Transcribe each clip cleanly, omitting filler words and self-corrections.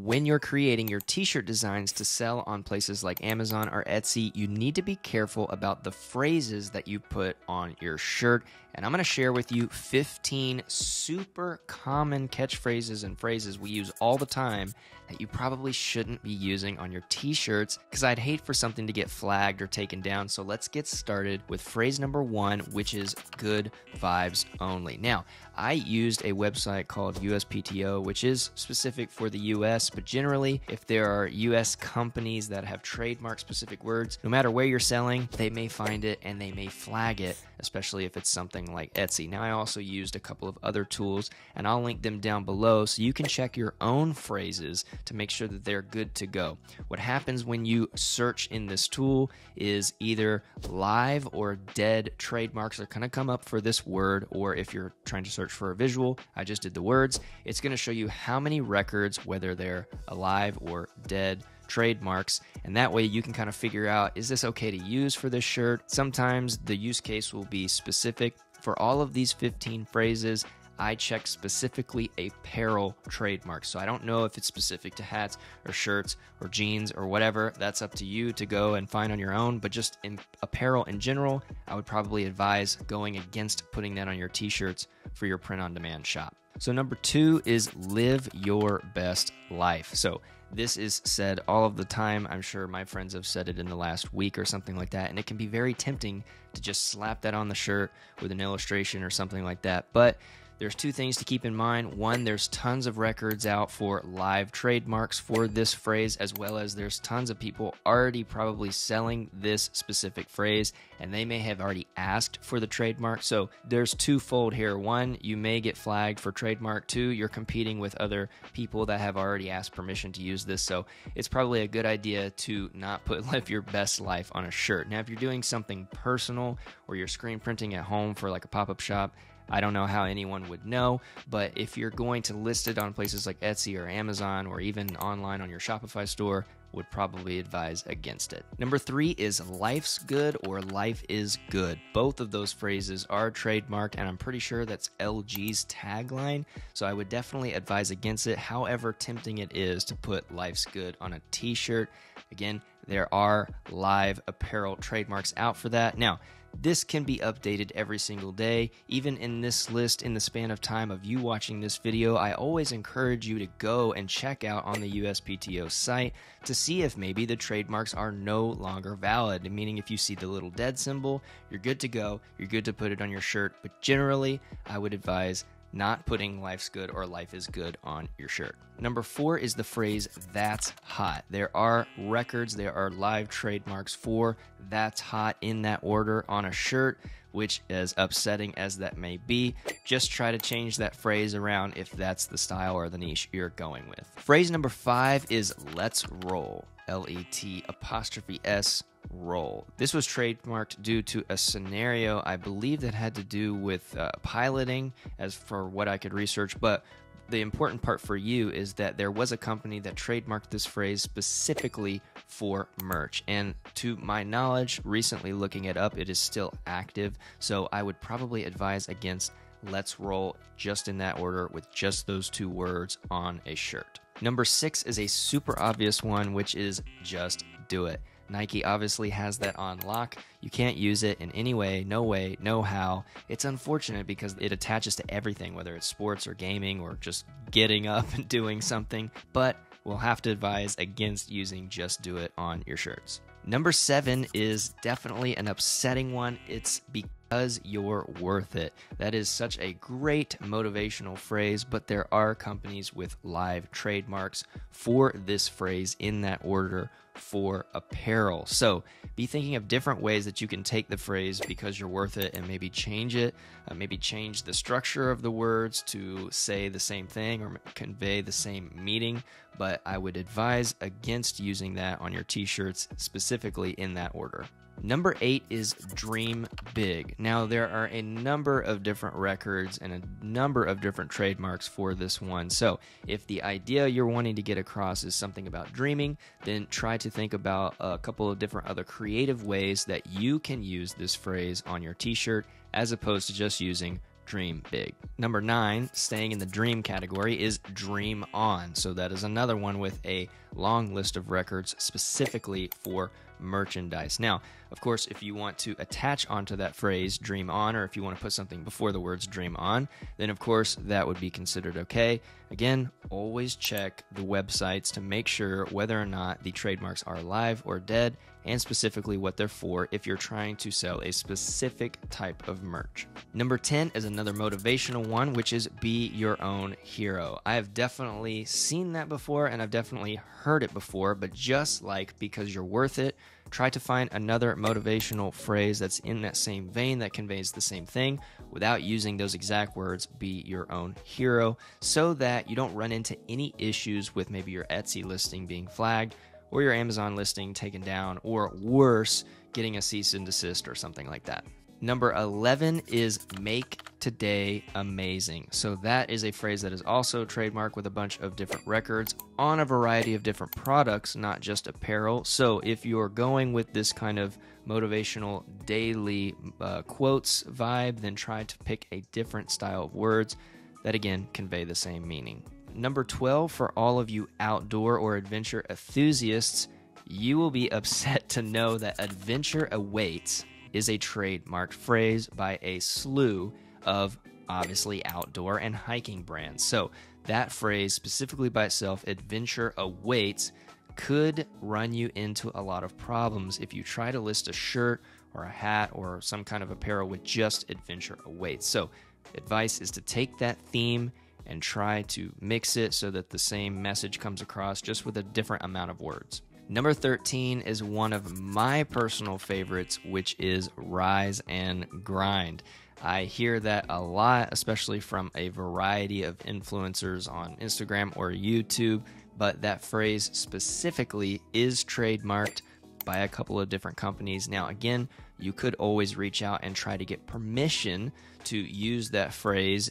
When you're creating your t-shirt designs to sell on places like Amazon or Etsy, you need to be careful about the phrases that you put on your shirt. And I'm going to share with you 15 super common catchphrases and phrases we use all the time that you probably shouldn't be using on your t-shirts, because I'd hate for something to get flagged or taken down. So let's get started with phrase number 1, which is good vibes only. Now, I used a website called USPTO, which is specific for the US, but generally, if there are US companies that have trademark specific words, no matter where you're selling, they may find it and they may flag it, especially if it's something like Etsy. Now, I also used a couple of other tools, and I'll link them down below so you can check your own phrases to make sure that they're good to go. What happens when you search in this tool is either live or dead trademarks are going to come up for this word, or if you're trying to search for a visual, I just did the words, it's going to show you how many records, whether they're alive or dead, trademarks, and that way you can kind of figure out, is this okay to use for this shirt? Sometimes the use case will be specific. For all of these 15 phrases, I check specifically apparel trademarks. So I don't know if it's specific to hats or shirts or jeans or whatever. That's up to you to go and find on your own. But just in apparel in general, I would probably advise going against putting that on your t-shirts for your print-on-demand shop. So number 2 is live your best life. So this is said all of the time. I'm sure my friends have said it in the last week or something like that, and it can be very tempting to just slap that on the shirt with an illustration or something like that. But there's 2 things to keep in mind. One, there's tons of records out for live trademarks for this phrase, as well as there's tons of people already probably selling this specific phrase, and they may have already asked for the trademark. So there's twofold here. One, you may get flagged for trademark. 2, you're competing with other people that have already asked permission to use this. So it's probably a good idea to not put live your best life on a shirt. Now, if you're doing something personal or you're screen printing at home for like a pop-up shop, I don't know how anyone would know, but if you're going to list it on places like Etsy or Amazon or even online on your Shopify store, would probably advise against it. Number 3 is life's good or life is good. Both of those phrases are trademarked, and I'm pretty sure that's LG's tagline, so I would definitely advise against it, however tempting it is to put life's good on a t-shirt. Again, there are live apparel trademarks out for that. Now, this can be updated every single day. Even in this list, in the span of time of you watching this video, I always encourage you to go and check out on the USPTO site to see if maybe the trademarks are no longer valid. Meaning if you see the little dead symbol, you're good to go. You're good to put it on your shirt. But generally, I would advise not putting life's good or life is good on your shirt. Number 4 is the phrase that's hot. There are records, there are live trademarks for that's hot in that order on a shirt, which, as upsetting as that may be, just try to change that phrase around if that's the style or the niche you're going with. Phrase number 5 is let's roll. LET''S roll. This was trademarked due to a scenario, I believe, that had to do with piloting, as for what I could research. But the important part for you is that there was a company that trademarked this phrase specifically for merch. And to my knowledge, recently looking it up, it is still active. So I would probably advise against let's roll just in that order with just those 2 words on a shirt. Number 6 is a super obvious one, which is just do it. Nike obviously has that on lock. You can't use it in any way, no how. It's unfortunate because it attaches to everything, whether it's sports or gaming or just getting up and doing something, but we'll have to advise against using just do it on your shirts. Number 7 is definitely an upsetting one. It's because you're worth it. That is such a great motivational phrase, but there are companies with live trademarks for this phrase in that order for apparel. So be thinking of different ways that you can take the phrase because you're worth it and maybe change it, maybe change the structure of the words to say the same thing or convey the same meaning. But I would advise against using that on your t-shirts specifically in that order. Number 8 is dream big. Now, there are a number of different records and a number of different trademarks for this one. So if the idea you're wanting to get across is something about dreaming, then try to think about a couple of different other creative ways that you can use this phrase on your t-shirt as opposed to just using dream big. Number 9, staying in the dream category, is dream on. So that is another one with a long list of records specifically for merchandise. Now, of course, if you want to attach onto that phrase dream on, or if you want to put something before the words dream on, then of course that would be considered okay. Again, always check the websites to make sure whether or not the trademarks are live or dead, and specifically what they're for if you're trying to sell a specific type of merch. Number 10 is another motivational one, which is be your own hero. I have definitely seen that before, and I've definitely heard it before, but just like because you're worth it, try to find another motivational phrase that's in that same vein that conveys the same thing without using those exact words, be your own hero, so that you don't run into any issues with maybe your Etsy listing being flagged or your Amazon listing taken down, or worse, getting a cease and desist or something like that. Number 11 is make today amazing. So that is a phrase that is also trademarked with a bunch of different records on a variety of different products, not just apparel. So if you're going with this kind of motivational daily quotes vibe, then try to pick a different style of words that again convey the same meaning. Number 12, for all of you outdoor or adventure enthusiasts, you will be upset to know that adventure awaits is a trademarked phrase by a slew of obviously outdoor and hiking brands. So that phrase specifically by itself, adventure awaits, could run you into a lot of problems if you try to list a shirt or a hat or some kind of apparel with just adventure awaits. So advice is to take that theme and try to mix it so that the same message comes across just with a different amount of words. Number 13 is one of my personal favorites, which is rise and grind. I hear that a lot, especially from a variety of influencers on Instagram or YouTube, but that phrase specifically is trademarked by a couple of different companies. Now, again, you could always reach out and try to get permission to use that phrase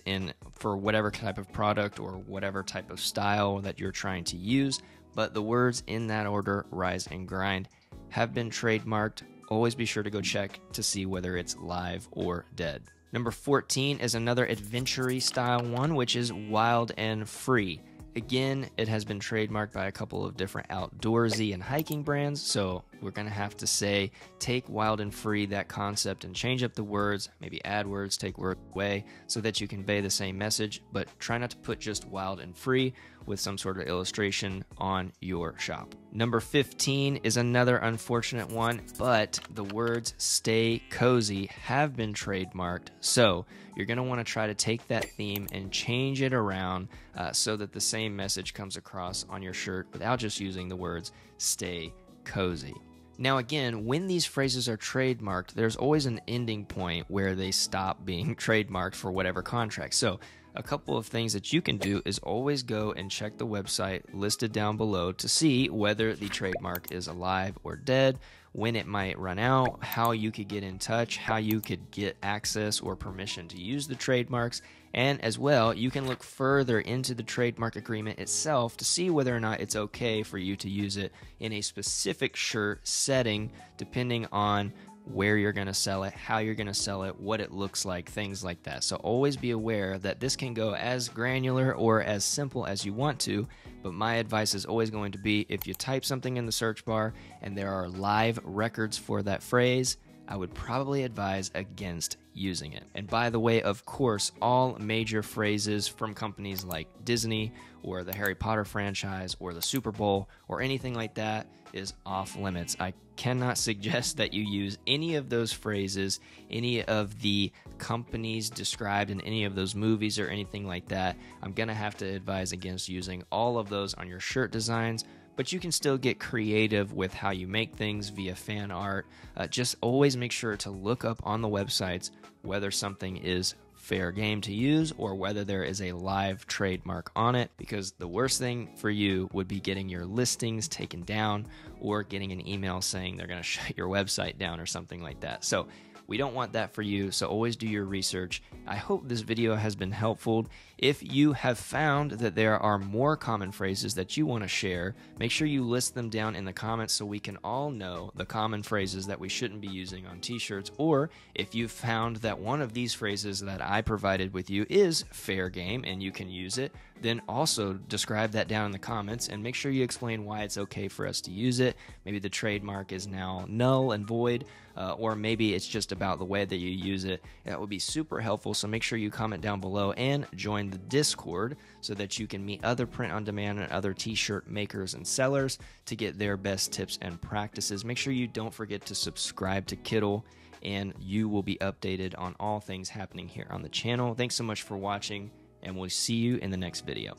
for whatever type of product or whatever type of style that you're trying to use. But the words in that order, rise and grind, have been trademarked. Always be sure to go check to see whether it's live or dead. Number 14 is another adventure-y style one, which is wild and free. Again, it has been trademarked by a couple of different outdoorsy and hiking brands, so we're going to have to say take wild and free, that concept, and change up the words, maybe add words, take words away, so that you convey the same message, but try not to put just wild and free with some sort of illustration on your shop. Number 15 is another unfortunate one, but the words stay cozy have been trademarked, so you're going to want to try to take that theme and change it around so that the same message comes across on your shirt without just using the words stay cozy. Now again, when these phrases are trademarked, there's always an ending point where they stop being trademarked for whatever contract. So a couple of things that you can do is always go and check the website listed down below to see whether the trademark is alive or dead, when it might run out, how you could get in touch, how you could get access or permission to use the trademarks, and as well, you can look further into the trademark agreement itself to see whether or not it's okay for you to use it in a specific shirt setting, depending on where you're going to sell it, how you're going to sell it, what it looks like, things like that. So always be aware that this can go as granular or as simple as you want to, but my advice is always going to be if you type something in the search bar and there are live records for that phrase, I would probably advise against using it. And by the way, of course, all major phrases from companies like Disney or the Harry Potter franchise or the Super Bowl or anything like that is off limits. I cannot suggest that you use any of those phrases, any of the companies described in any of those movies or anything like that. I'm going to have to advise against using all of those on your shirt designs, but you can still get creative with how you make things via fan art. Just always make sure to look up on the websites whether something is fair game to use or whether there is a live trademark on it, because the worst thing for you would be getting your listings taken down or getting an email saying they're going to shut your website down or something like that. So We don't want that for you, so always do your research. I hope this video has been helpful. If you have found that there are more common phrases that you want to share, make sure you list them down in the comments so we can all know the common phrases that we shouldn't be using on t-shirts. Or if you found that one of these phrases that I provided with you is fair game and you can use it, then also describe that down in the comments and make sure you explain why it's okay for us to use it. Maybe the trademark is now null and void, or maybe it's just about the way that you use it. That would be super helpful, so make sure you comment down below and join the Discord so that you can meet other print-on-demand and other t-shirt makers and sellers to get their best tips and practices. Make sure you don't forget to subscribe to Kittl, and you will be updated on all things happening here on the channel. Thanks so much for watching, and we'll see you in the next video.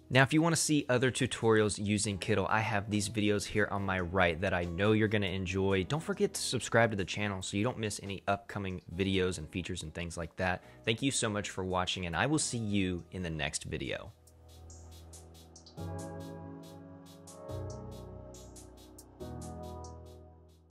Now, if you want to see other tutorials using Kittl, I have these videos here on my right that I know you're going to enjoy. Don't forget to subscribe to the channel so you don't miss any upcoming videos and features and things like that. Thank you so much for watching, and I will see you in the next video.